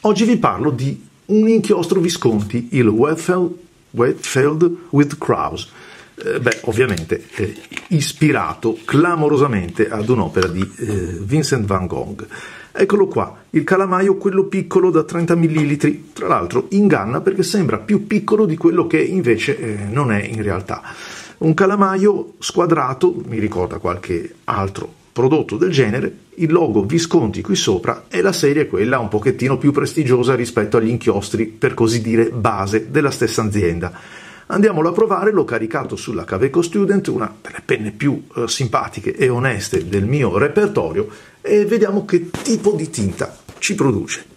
Oggi vi parlo di un inchiostro Visconti, il Wheatfield with Crows. Ovviamente ispirato clamorosamente ad un'opera di Vincent van Gogh. Eccolo qua, il calamaio, quello piccolo da 30 ml, tra l'altro inganna perché sembra più piccolo di quello che invece non è in realtà. Un calamaio squadrato, mi ricorda qualche altro prodotto del genere, il logo Visconti qui sopra e la serie è quella un pochettino più prestigiosa rispetto agli inchiostri, per così dire, base della stessa azienda. Andiamolo a provare, l'ho caricato sulla Kaweco Student, una delle penne più simpatiche e oneste del mio repertorio, e vediamo che tipo di tinta ci produce.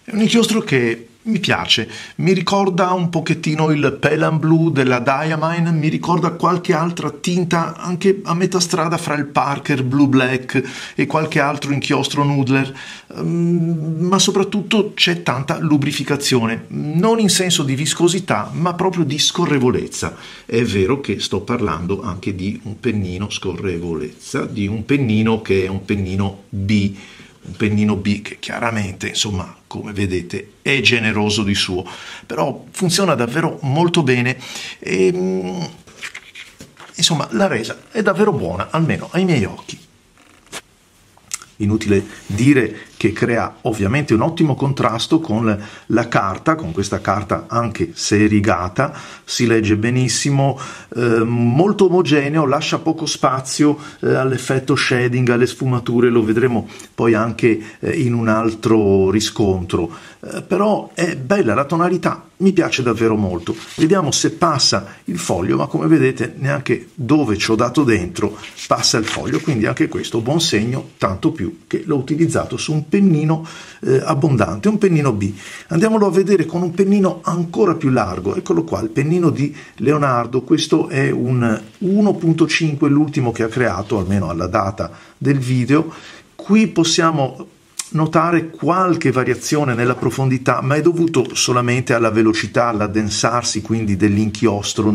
È un inchiostro che mi piace, mi ricorda un pochettino il Pale and Blue della Diamine, mi ricorda qualche altra tinta anche a metà strada fra il Parker Blue Black e qualche altro inchiostro Noodler, ma soprattutto c'è tanta lubrificazione, non in senso di viscosità ma proprio di scorrevolezza. È vero che sto parlando anche di un pennino scorrevolezza, di un pennino che è un pennino B, che chiaramente, insomma, come vedete, è generoso di suo, però funziona davvero molto bene e, insomma, la resa è davvero buona, almeno ai miei occhi. Inutile dire che crea ovviamente un ottimo contrasto con la carta, con questa carta anche se rigata, si legge benissimo, molto omogeneo, lascia poco spazio all'effetto shading, alle sfumature, lo vedremo poi anche in un altro riscontro, però è bella la tonalità, mi piace davvero molto. Vediamo se passa il foglio, ma come vedete neanche dove ci ho dato dentro passa il foglio, quindi anche questo buon segno, tanto più che l'ho utilizzato su un pennino abbondante, un pennino B. Andiamolo a vedere con un pennino ancora più largo, eccolo qua, il pennino di Leonardo, questo è un 1.5, l'ultimo che ha creato, almeno alla data del video. Qui possiamo notare qualche variazione nella profondità, ma è dovuto solamente alla velocità, all'addensarsi quindi dell'inchiostro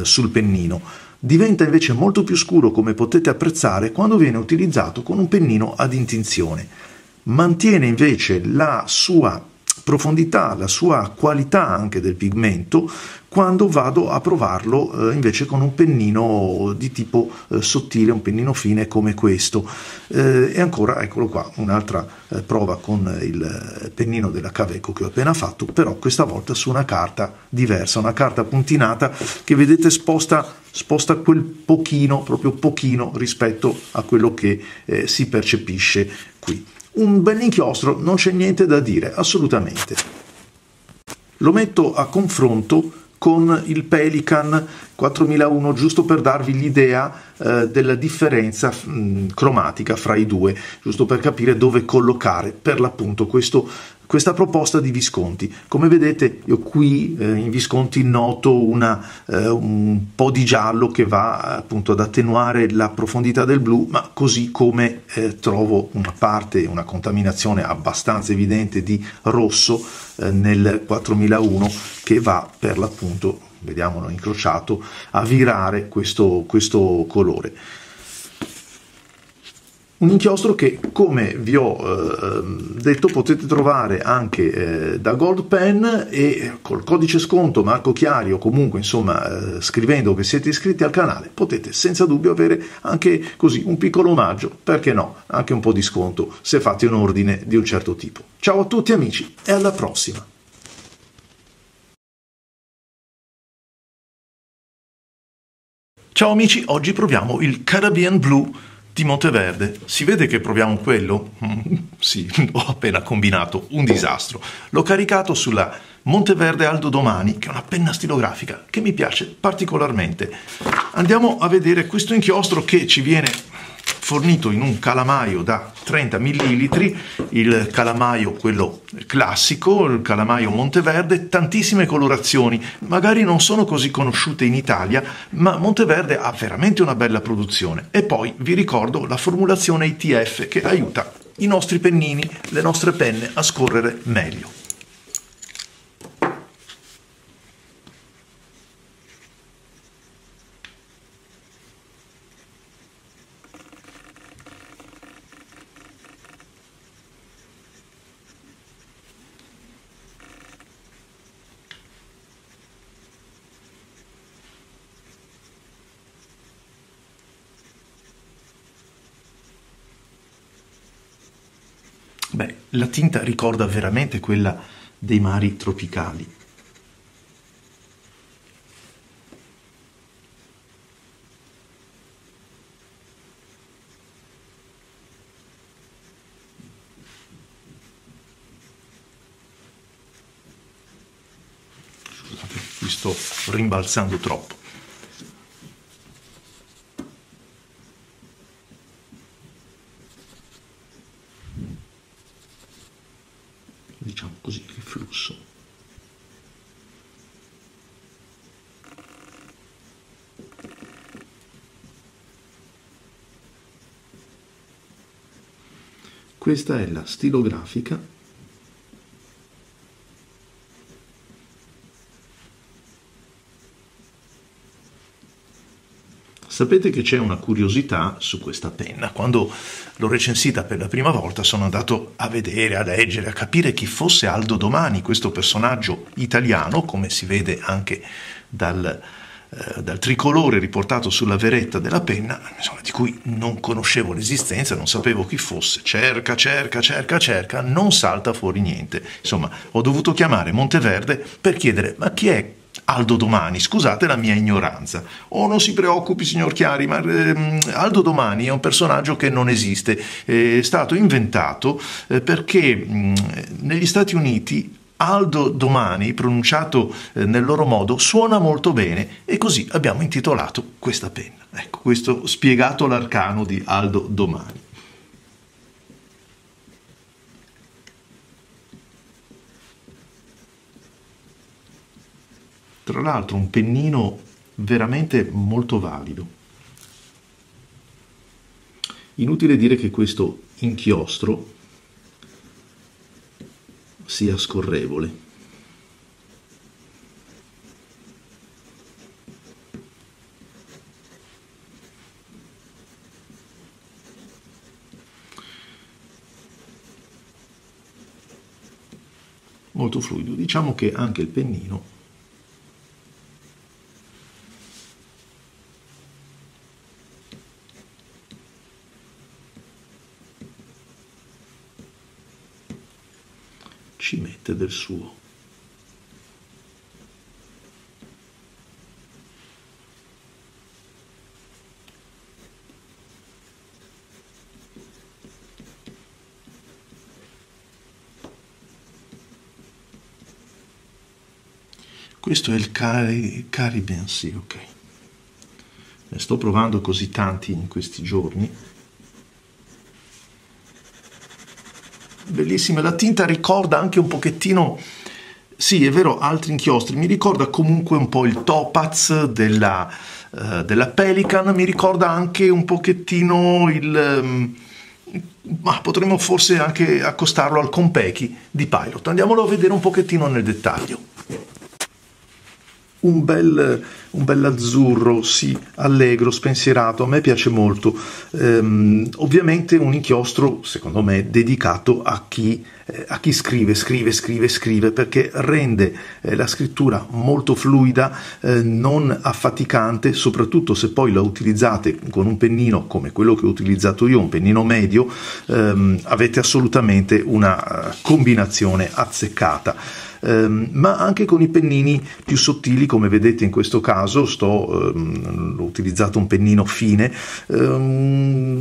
sul pennino. Diventa invece molto più scuro, come potete apprezzare, quando viene utilizzato con un pennino ad intinzione. mantiene invece la sua profondità, la sua qualità anche del pigmento quando vado a provarlo invece con un pennino di tipo sottile, un pennino fine come questo. E ancora, eccolo qua, un'altra prova con il pennino della Kaweco che ho appena fatto, però questa volta su una carta diversa, una carta puntinata che vedete sposta quel pochino, proprio pochino rispetto a quello che si percepisce qui. Un bell'inchiostro, non c'è niente da dire, assolutamente. Lo metto a confronto con il Pelikan 4001, giusto per darvi l'idea della differenza cromatica fra i due, giusto per capire dove collocare per l'appunto questa proposta di Visconti. Come vedete io qui in Visconti noto un po' di giallo che va appunto ad attenuare la profondità del blu, ma così come trovo una contaminazione abbastanza evidente di rosso nel 4001 che va per l'appunto, vediamolo incrociato, a virare questo colore. Un inchiostro che, come vi ho detto, potete trovare anche da Gold Pen, e col codice sconto Marco Chiari, o comunque insomma scrivendo che siete iscritti al canale, potete senza dubbio avere anche così un piccolo omaggio, perché no, anche un po' di sconto se fate un ordine di un certo tipo. Ciao a tutti amici e alla prossima! Ciao amici, oggi proviamo il Caribbean Blue di Monteverde. Si vede che proviamo quello? Sì, ho appena combinato un disastro. L'ho caricato sulla Monteverde Aldo Domani, che è una penna stilografica che mi piace particolarmente. Andiamo a vedere questo inchiostro che ci viene fornito in un calamaio da 30 ml, il calamaio quello classico, il calamaio Monteverde, tantissime colorazioni, magari non sono così conosciute in Italia, ma Monteverde ha veramente una bella produzione. E poi vi ricordo la formulazione ITF che aiuta i nostri pennini, le nostre penne a scorrere meglio. Beh, la tinta ricorda veramente quella dei mari tropicali. Scusate, qui sto rimbalzando troppo. Diciamo così, il flusso. Questa è la stilografica. Sapete che c'è una curiosità su questa penna. Quando l'ho recensita per la prima volta sono andato a vedere, a leggere, a capire chi fosse Aldo Domani, questo personaggio italiano, come si vede anche dal tricolore riportato sulla veretta della penna, insomma, di cui non conoscevo l'esistenza, non sapevo chi fosse. Cerca, non salta fuori niente. Insomma, ho dovuto chiamare Monteverde per chiedere: ma chi è Aldo Domani? Scusate la mia ignoranza. Oh, non si preoccupi signor Chiari, ma Aldo Domani è un personaggio che non esiste, è stato inventato perché negli Stati Uniti Aldo Domani, pronunciato nel loro modo, suona molto bene, e così abbiamo intitolato questa penna. Ecco, questo spiegato l'arcano di Aldo Domani. Tra l'altro un pennino veramente molto valido. Inutile dire che questo inchiostro sia scorrevole. molto fluido. Diciamo che anche il pennino ci mette del suo. Questo è il Caribbean Sea, ok. Ne sto provando così tanti in questi giorni. Bellissima, la tinta ricorda anche un pochettino, sì è vero, altri inchiostri, mi ricorda comunque un po' il topaz della Pelican, mi ricorda anche un pochettino ma potremmo forse anche accostarlo al Konpeki di Pilot. Andiamolo a vedere un pochettino nel dettaglio. Un bel azzurro, sì, allegro, spensierato, a me piace molto. Ovviamente un inchiostro, secondo me, dedicato a chi scrive, perché rende la scrittura molto fluida, non affaticante, soprattutto se poi la utilizzate con un pennino come quello che ho utilizzato io, un pennino medio, avete assolutamente una combinazione azzeccata. Ma anche con i pennini più sottili, come vedete in questo caso ho utilizzato un pennino fine,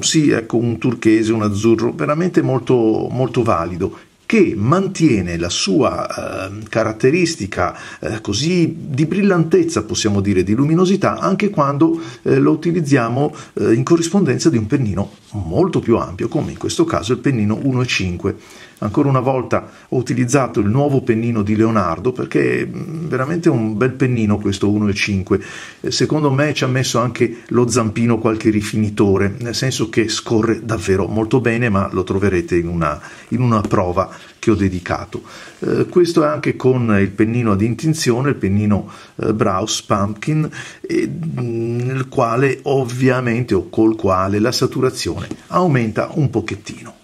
sì, ecco, un turchese, un azzurro veramente molto, molto valido, che mantiene la sua caratteristica così di brillantezza, possiamo dire, di luminosità, anche quando lo utilizziamo in corrispondenza di un pennino molto più ampio, come in questo caso il pennino 1,5. Ancora una volta ho utilizzato il nuovo pennino di Leonardo, perché è veramente un bel pennino questo 1,5. Secondo me ci ha messo anche lo zampino qualche rifinitore, nel senso che scorre davvero molto bene, ma lo troverete in una prova che ho dedicato. Questo è anche con il pennino ad intinzione, il pennino Browse Pumpkin, nel quale ovviamente, o col quale, la saturazione aumenta un pochettino.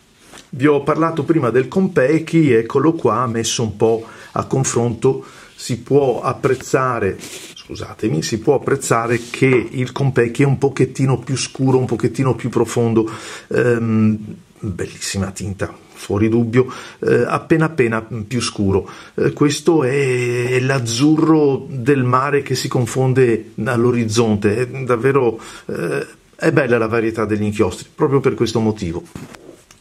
Vi ho parlato prima del Konpeki, eccolo qua, messo un po' a confronto. Si può apprezzare che il Konpeki è un pochettino più scuro, un pochettino più profondo. Bellissima tinta, fuori dubbio, appena più scuro. Questo è l'azzurro del mare che si confonde all'orizzonte. È davvero è bella la varietà degli inchiostri, proprio per questo motivo.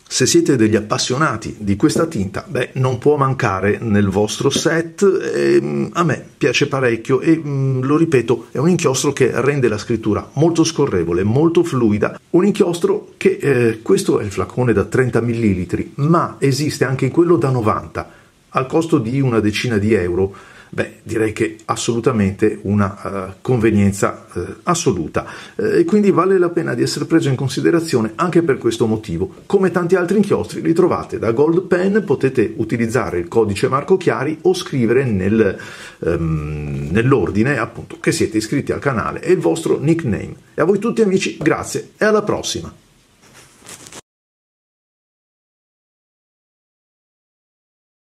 Se siete degli appassionati di questa tinta, non può mancare nel vostro set. A me piace parecchio e, lo ripeto, è un inchiostro che rende la scrittura molto scorrevole, molto fluida. Un inchiostro che, questo è il flacone da 30 ml, ma esiste anche in quello da 90, al costo di una decina di euro. Direi che assolutamente una convenienza assoluta, e quindi vale la pena di essere preso in considerazione anche per questo motivo. Come tanti altri inchiostri li trovate da Gold Pen, potete utilizzare il codice Marco Chiari o scrivere nell'ordine appunto che siete iscritti al canale e il vostro nickname. E a voi tutti amici, grazie e alla prossima!